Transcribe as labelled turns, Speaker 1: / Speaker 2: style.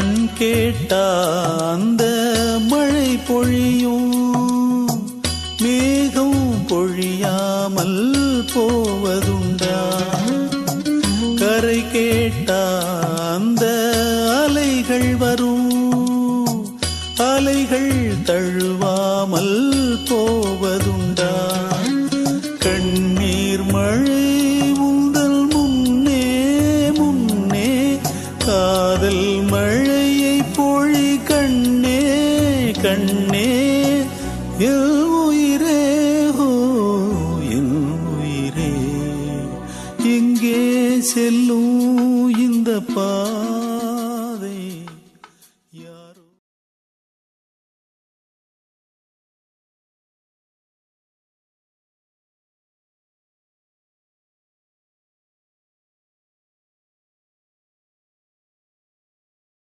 Speaker 1: கண் கேட்டா அந்த மழை பொழியும், மேகம் பொழியாமல் போவதுண்டா? கரை கேட்டா அந்த அலைகள் வரும், அலைகள் தழுவாமல் போவதுண்டா? கண்ணீர் மழை உந்தல் முன்னே முன்னே, காதல் மழையை பொழி கண்ணே கண்ணே. என் உயிரே ஹோ என் உயிரே, எங்கே செல்லும் இந்த